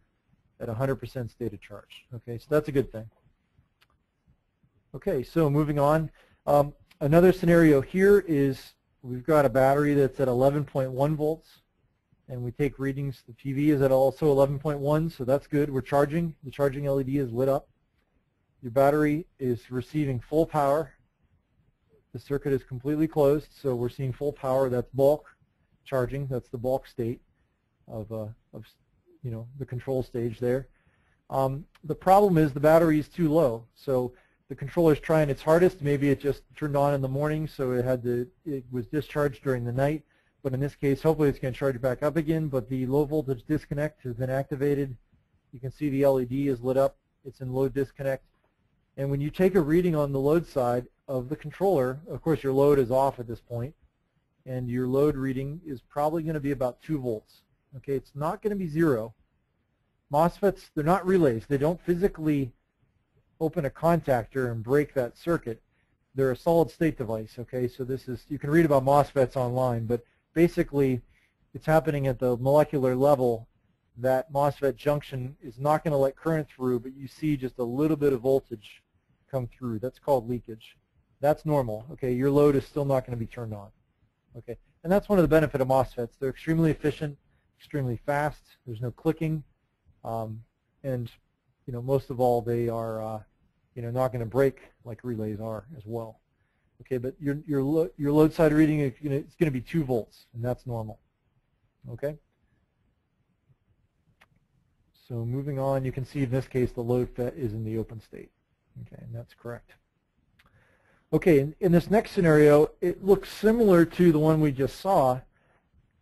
at 100% state of charge. Okay, so that's a good thing. Okay, so moving on. Another scenario here is we've got a battery that's at 11.1 volts, and we take readings. The PV is at also 11.1, so that's good. We're charging. The charging LED is lit up. Your battery is receiving full power. The circuit is completely closed, so we're seeing full power. That's bulk charging. That's the bulk state of the control stage there. The problem is the battery is too low, so the controller is trying its hardest. Maybe it just turned on in the morning, so it was discharged during the night. But in this case, hopefully it's going to charge back up again. But the low voltage disconnect has been activated. You can see the LED is lit up. It's in load disconnect. And when you take a reading on the load side of the controller, of course your load is off at this point, and your load reading is probably going to be about 2 volts. Okay, it's not going to be 0. MOSFETs, they're not relays. They don't physically open a contactor and break that circuit. They're a solid state device. Okay, so you can read about MOSFETs online, but basically it's happening at the molecular level. That MOSFET junction is not going to let current through, but you see just a little bit of voltage come through. That's called leakage. That's normal. Okay, your load is still not going to be turned on. Okay, and that's one of the benefits of MOSFETs. They're extremely efficient, extremely fast. There's no clicking, and most of all, they are not going to break like relays are as well. Okay, but your load side reading it's going to be 2 volts, and that's normal. Okay. So moving on, you can see in this case the load FET is in the open state. Okay, and that's correct. Okay, in this next scenario, it looks similar to the one we just saw,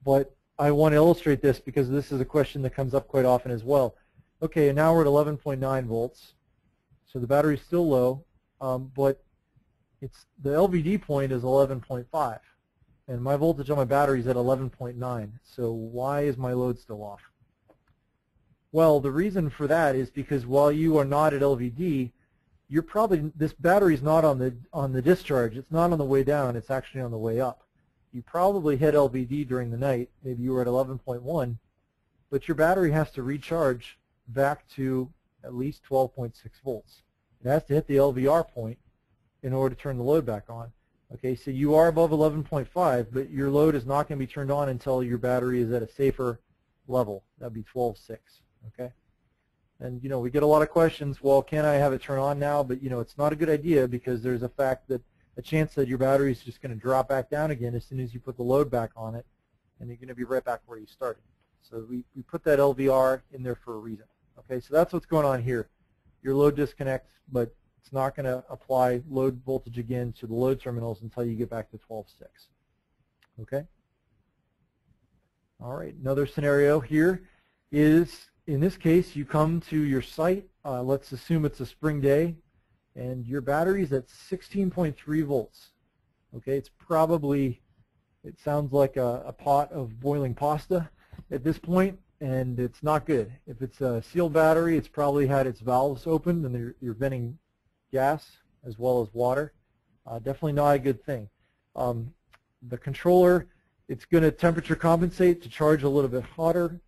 but I want to illustrate this because this is a question that comes up quite often as well. Okay, and now we're at 11.9 volts. So the battery's still low, but the LVD point is 11.5. And my voltage on my battery is at 11.9. So why is my load still off? Well, the reason for that is because while you are not at LVD, this battery's not on the discharge. It's not on the way down. It's actually on the way up. You probably hit LVD during the night. Maybe you were at 11.1, but your battery has to recharge back to at least 12.6 volts. It has to hit the LVR point in order to turn the load back on. Okay, so you are above 11.5, but your load is not going to be turned on until your battery is at a safer level. That would be 12.6. Okay, and we get a lot of questions. Well, can I have it turn on now? But it's not a good idea because there's a chance that your battery is just going to drop back down again as soon as you put the load back on it, and you're going to be right back where you started. So we put that LVR in there for a reason. Okay, so that's what's going on here. Your load disconnects, but it's not going to apply load voltage again to the load terminals until you get back to 12.6. Okay? All right, another scenario here is, in this case, you come to your site. Let's assume it's a spring day, and your battery's at 16.3 volts. Okay, it sounds like a pot of boiling pasta at this point, and it's not good. If it's a sealed battery, it's probably had its valves opened and you're venting gas as well as water. Definitely not a good thing. The controller, it's going to temperature compensate to charge a little bit harder,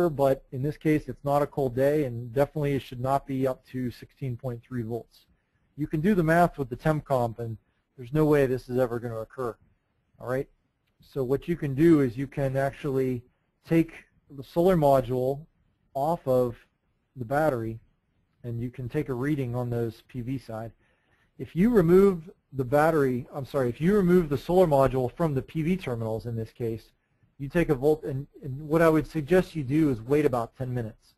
but in this case it's not a cold day, and definitely it should not be up to 16.3 volts. You can do the math with the temp comp, and there's no way this is ever going to occur. All right, so what you can do is you can actually take the solar module off of the battery, and you can take a reading on those PV side. If you remove the if you remove the solar module from the PV terminals in this case, you take a volt, and what I would suggest you do is wait about 10 minutes.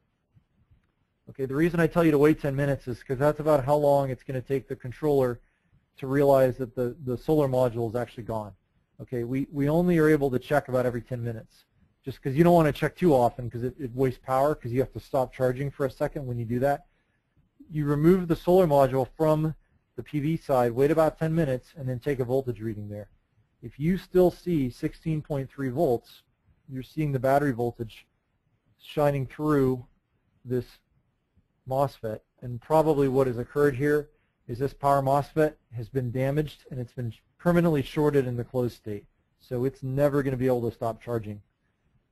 Okay, the reason I tell you to wait 10 minutes is because that's about how long it's going to take the controller to realize that the solar module is actually gone. Okay, we only are able to check about every 10 minutes. Just because you don't want to check too often because it wastes power, because you have to stop charging for a second when you do that. You remove the solar module from the PV side, wait about 10 minutes, and then take a voltage reading there. If you still see 16.3 volts, you're seeing the battery voltage shining through this MOSFET. And probably what has occurred here is this power MOSFET has been damaged, and it's been permanently shorted in the closed state. So it's never going to be able to stop charging.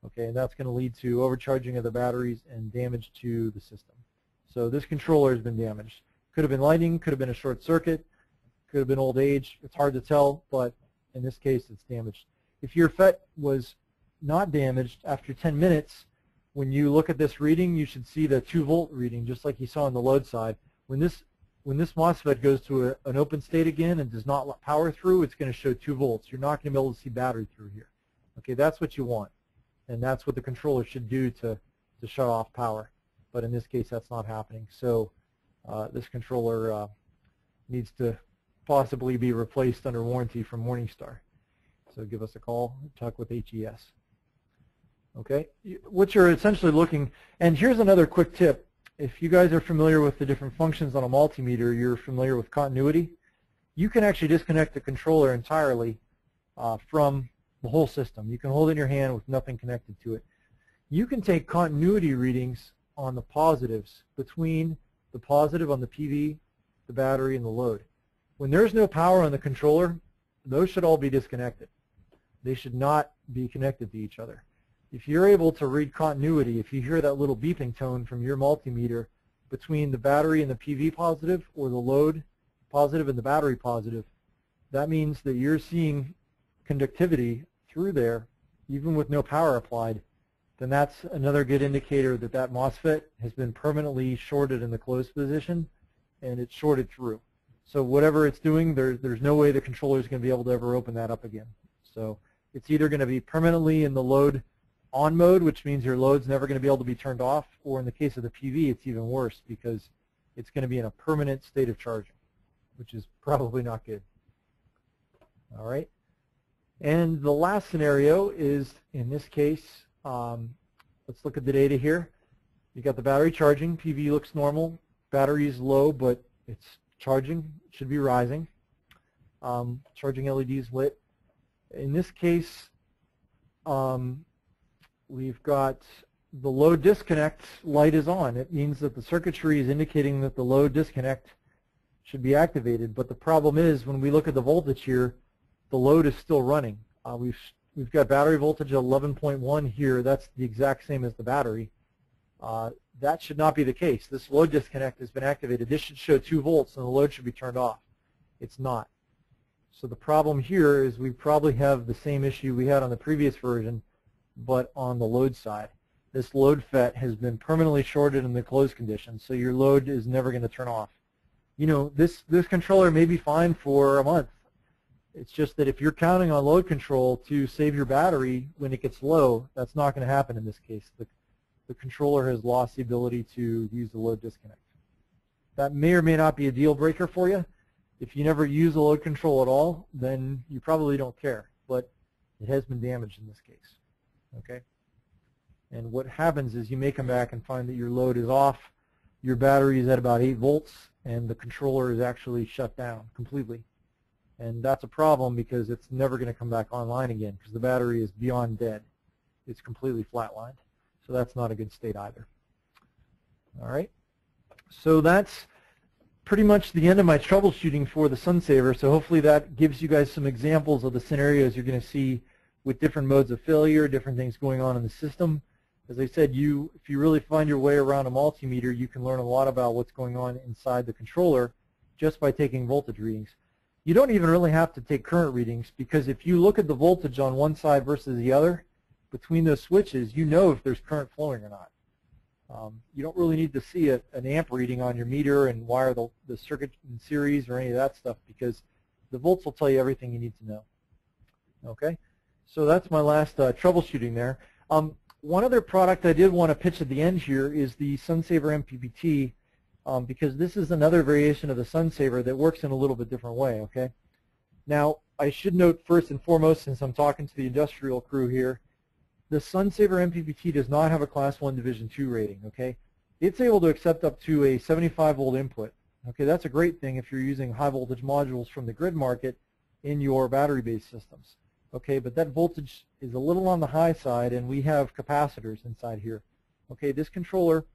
Okay, and that's going to lead to overcharging of the batteries and damage to the system. So this controller has been damaged. Could have been lighting, could have been a short circuit, could have been old age. It's hard to tell, but in this case it's damaged. If your FET was not damaged, after 10 minutes, when you look at this reading, you should see the 2-volt reading, just like you saw on the load side. When this MOSFET goes to an open state again and does not let power through, it's going to show 2 volts. You're not going to be able to see battery through here. Okay, that's what you want. And that's what the controller should do to shut off power. But in this case, that's not happening. So this controller needs to possibly be replaced under warranty from MorningStar. So give us a call, talk with HES. Okay, what you're essentially looking, and here's another quick tip. If you guys are familiar with the different functions on a multimeter, you're familiar with continuity, you can actually disconnect the controller entirely from the whole system. You can hold it in your hand with nothing connected to it. You can take continuity readings on the positives between the positive on the PV, the battery, and the load. When there's no power on the controller, those should all be disconnected. They should not be connected to each other. If you're able to read continuity, if you hear that little beeping tone from your multimeter between the battery and the PV positive, or the load positive and the battery positive, that means that you're seeing conductivity through there even with no power applied. Then that's another good indicator that that MOSFET has been permanently shorted in the closed position, and it's shorted through. So whatever it's doing, there's no way the controller is going to be able to ever open that up again. So it's either going to be permanently in the load on mode, which means your load's never going to be able to be turned off, or in the case of the PV, it's even worse because it's going to be in a permanent state of charging, which is probably not good. All right. And the last scenario is, in this case, let's look at the data here. You got the battery charging. PV looks normal. Battery is low, but it's charging. It should be rising. Charging LEDs lit. In this case, we've got the load disconnect light is on. It means that the circuitry is indicating that the load disconnect should be activated. But the problem is, when we look at the voltage here, the load is still running. We've got battery voltage at 11.1 here. That's the exact same as the battery. That should not be the case. This load disconnect has been activated. This should show 2 volts and the load should be turned off. It's not. So the problem here is we probably have the same issue we had on the previous version, but on the load side. This load FET has been permanently shorted in the closed condition, so your load is never going to turn off. You know, this controller may be fine for a month. It's just that if you're counting on load control to save your battery when it gets low, that's not going to happen in this case. The controller has lost the ability to use the load disconnect. That may or may not be a deal breaker for you. If you never use a load control at all, then you probably don't care, but it has been damaged in this case. Okay? And what happens is you may come back and find that your load is off, your battery is at about 8 volts, and the controller is actually shut down completely. And that's a problem because it's never going to come back online again because the battery is beyond dead. It's completely flatlined. So that's not a good state either. All right. So that's pretty much the end of my troubleshooting for the SunSaver. So hopefully that gives you guys some examples of the scenarios you're going to see with different modes of failure, different things going on in the system. As I said, if you really find your way around a multimeter, you can learn a lot about what's going on inside the controller just by taking voltage readings. You don't even really have to take current readings because if you look at the voltage on one side versus the other, between those switches, you know if there's current flowing or not. You don't really need to see an amp reading on your meter and wire the circuit in series or any of that stuff because the volts will tell you everything you need to know. Okay, so that's my last troubleshooting there. One other product I did want to pitch at the end here is the SunSaver MPPT because this is another variation of the SunSaver that works in a little bit different way. Okay, now I should note first and foremost, since I'm talking to the industrial crew here, the SunSaver MPPT does not have a Class 1 Division 2 rating, okay? It's able to accept up to a 75-volt input. Okay, that's a great thing if you're using high-voltage modules from the grid market in your battery-based systems. Okay, but that voltage is a little on the high side, and we have capacitors inside here. Okay, this controller,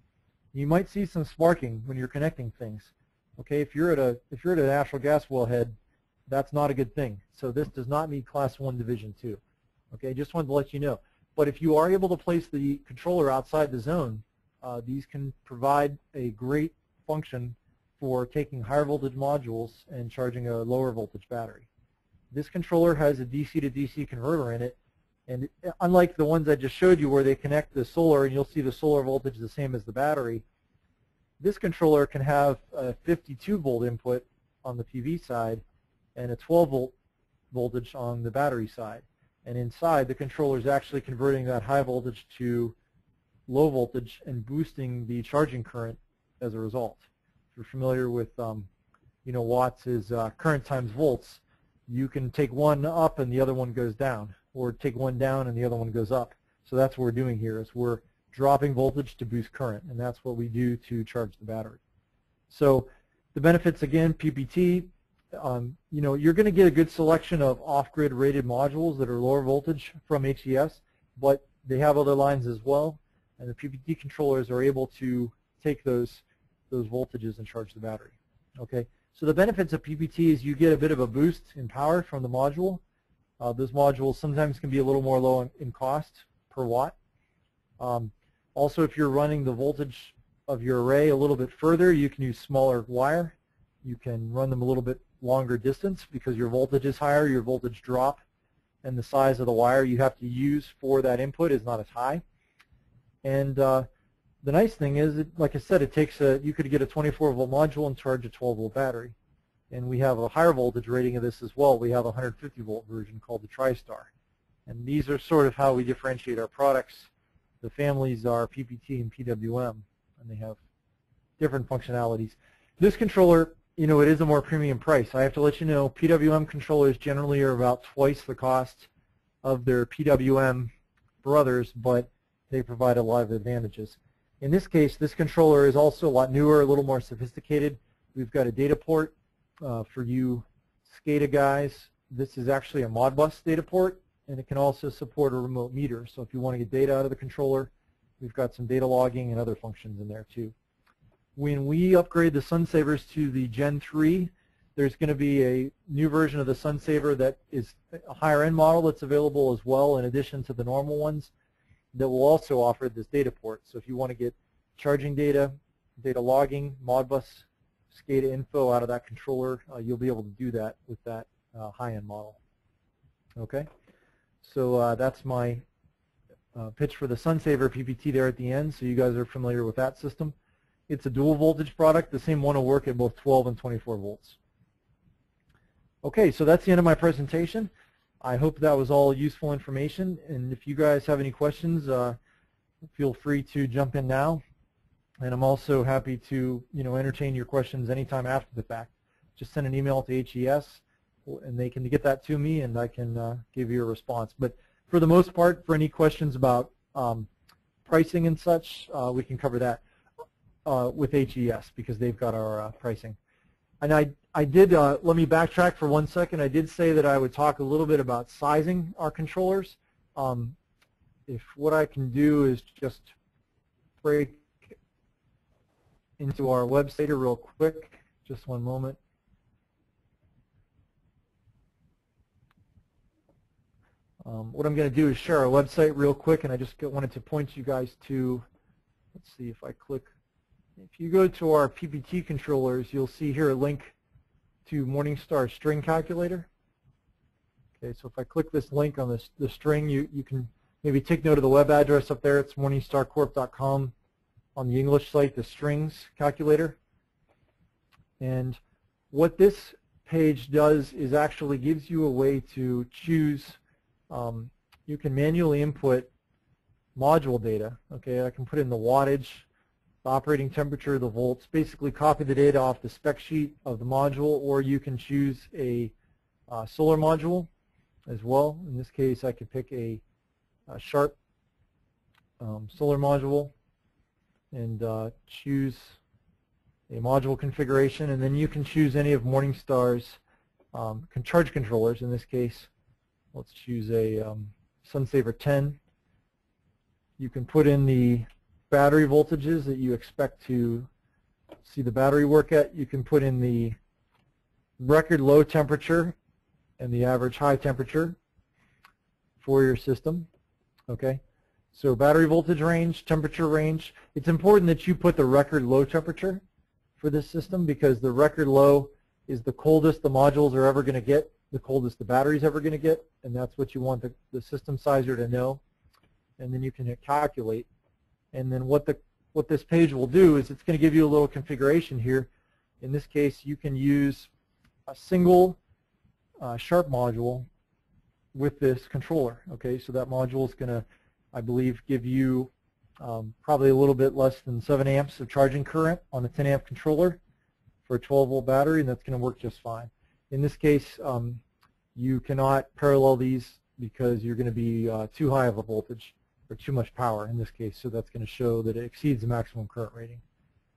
you might see some sparking when you're connecting things. Okay, if you're at a natural gas wellhead, that's not a good thing. So this does not meet Class 1 Division 2. Okay, just wanted to let you know. But if you are able to place the controller outside the zone, these can provide a great function for taking higher voltage modules and charging a lower voltage battery. This controller has a DC to DC converter in it, and unlike the ones I just showed you where they connect the solar and you'll see the solar voltage the same as the battery, this controller can have a 52 volt input on the PV side and a 12 volt voltage on the battery side. And inside, the controller is actually converting that high voltage to low voltage and boosting the charging current as a result. If you're familiar with, you know, watts is current times volts, you can take one up and the other one goes down, or take one down and the other one goes up. So that's what we're doing here, is we're dropping voltage to boost current, and that's what we do to charge the battery. So the benefits, again, PPT. You know, you're going to get a good selection of off-grid rated modules that are lower voltage from HES, but they have other lines as well, and the PPT controllers are able to take those voltages and charge the battery. Okay, so the benefits of PPT is you get a bit of a boost in power from the module. Those modules sometimes can be a little more low in cost per watt. Also, if you're running the voltage of your array a little bit further, you can use smaller wire. You can run them a little bit longer distance because your voltage is higher, your voltage drop, and the size of the wire you have to use for that input is not as high. And the nice thing is, like I said, it takes you could get a 24-volt module and charge a 12-volt battery. And we have a higher voltage rating of this as well. We have a 150-volt version called the TriStar. And these are sort of how we differentiate our products. The families are PPT and PWM, and they have different functionalities. This controller, you know, it is a more premium price. I have to let you know, PWM controllers generally are about twice the cost of their PWM brothers, but they provide a lot of advantages. In this case, this controller is also a lot newer, a little more sophisticated. We've got a data port for you SCADA guys. This is actually a Modbus data port, and it can also support a remote meter. So if you want to get data out of the controller, we've got some data logging and other functions in there too. When we upgrade the SunSavers to the Gen 3, there's going to be a new version of the SunSaver that is a higher end model that's available as well, in addition to the normal ones, that will also offer this data port. So if you want to get charging data, data logging, Modbus, SCADA info out of that controller, you'll be able to do that with that high-end model. Okay, so that's my pitch for the SunSaver PPT there at the end, so you guys are familiar with that system. It's a dual voltage product. The same one will work at both 12 and 24 volts. Okay, so that's the end of my presentation. I hope that was all useful information, and if you guys have any questions, feel free to jump in now. And I'm also happy to, entertain your questions anytime after the fact. Just send an email to HES, and they can get that to me, and I can give you a response. But for the most part, for any questions about pricing and such, we can cover that with HES because they've got our pricing. And I did, let me backtrack for 1 second. I did say that I would talk a little bit about sizing our controllers. If what I can do is just break into our website real quick, just 1 moment. What I'm going to do is share our website real quick, and I just wanted to point you guys to, let's see if I click. If you go to our PPT controllers, you'll see here a link to MorningStar string calculator. Okay, so if I click this link on the string, you can maybe take note of the web address up there. It's morningstarcorp.com. On the English site, the strings calculator. And what this page does is actually gives you a way to choose. You can manually input module data. Okay, I can put in the wattage, the operating temperature, the volts, basically copy the data off the spec sheet of the module, or you can choose a solar module as well. In this case, I could pick a Sharp solar module and choose a module configuration, and then you can choose any of MorningStar's charge controllers. In this case, let's choose a SunSaver 10. You can put in the battery voltages that you expect to see the battery work at. You can put in the record low temperature and the average high temperature for your system. Okay, so battery voltage range, temperature range. It's important that you put the record low temperature for this system because the record low is the coldest the modules are ever going to get, the coldest the battery's ever going to get, and that's what you want the system sizer to know. And then you can hit calculate. And then what this page will do is it's going to give you a little configuration here. In this case, you can use a single Sharp module with this controller. Okay, so that module is going to, I believe, give you probably a little bit less than 7 amps of charging current on a 10 amp controller for a 12-volt battery, and that's going to work just fine. In this case, you cannot parallel these because you're going to be too high of a voltage or too much power in this case, so that's going to show that it exceeds the maximum current rating.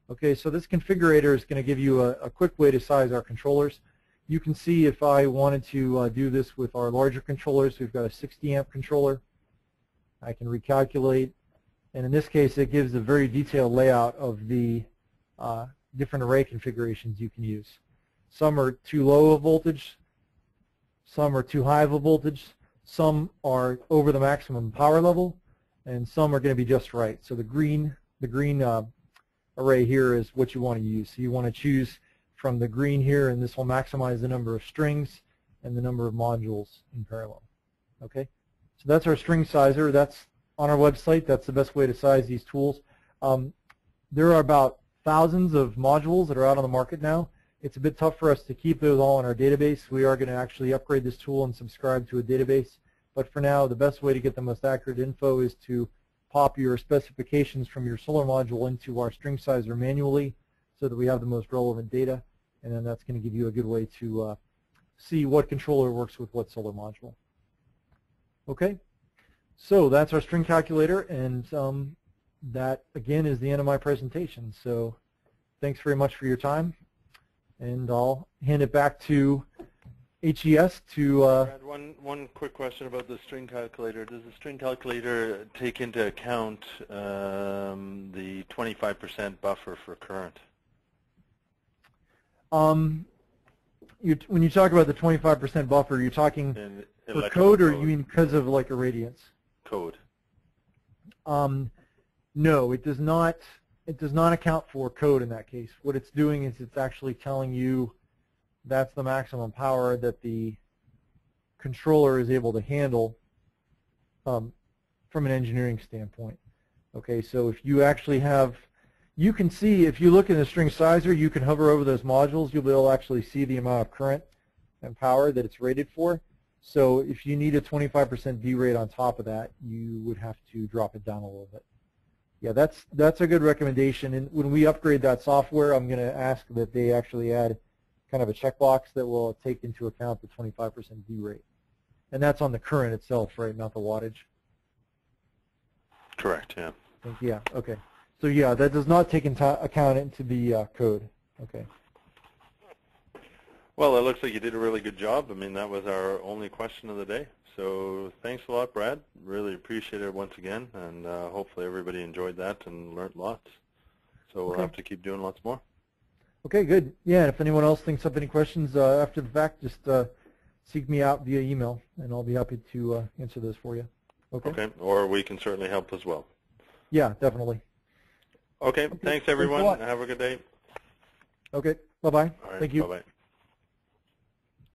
Okay, so this configurator is going to give you a quick way to size our controllers. You can see if I wanted to do this with our larger controllers, we've got a 60 amp controller. I can recalculate, and in this case it gives a very detailed layout of the different array configurations you can use. Some are too low of voltage, some are too high of a voltage, some are over the maximum power level, and some are going to be just right. So the green array here is what you want to use. So you want to choose from the green here, and this will maximize the number of strings and the number of modules in parallel. Okay, so that's our string sizer. That's on our website. That's the best way to size these tools. There are about thousands of modules that are out on the market now. It's a bit tough for us to keep those all in our database. We are going to actually upgrade this tool and subscribe to a database. But for now, the best way to get the most accurate info is to pop your specifications from your solar module into our string sizer manually so that we have the most relevant data. And then that's going to give you a good way to see what controller works with what solar module. Okay, so that's our string calculator, and that, again, is the end of my presentation. So thanks very much for your time, and I'll hand it back to HES to... Brad, one quick question about the string calculator. Does the string calculator take into account the 25% buffer for current? When you talk about the 25% buffer, you're talking for code, or you mean because of like irradiance? Code. No, it does not. It does not account for code in that case. What it's doing is it's actually telling you that's the maximum power that the controller is able to handle from an engineering standpoint. Okay, so if you actually have, you can see, if you look in the string sizer, you can hover over those modules, you'll be able to actually see the amount of current and power that it's rated for. So if you need a 25% V rate on top of that, you would have to drop it down a little bit. Yeah, that's a good recommendation. And when we upgrade that software, I'm going to ask that they actually add kind of a checkbox that will take into account the 25% V rate. And that's on the current itself, right, not the wattage? Correct, yeah. Yeah, okay. So yeah, that does not take into account into the code. Okay. Well, it looks like you did a really good job. I mean, that was our only question of the day. So thanks a lot, Brad. Really appreciate it once again, and hopefully everybody enjoyed that and learned lots. So we'll have to keep doing lots more. Okay, good. Yeah, and if anyone else thinks of any questions after the fact, just seek me out via email, and I'll be happy to answer those for you. Okay? Okay, or we can certainly help as well. Yeah, definitely. Okay, thanks everyone. Have a good day. Okay, bye-bye. All right, thank you. Bye-bye.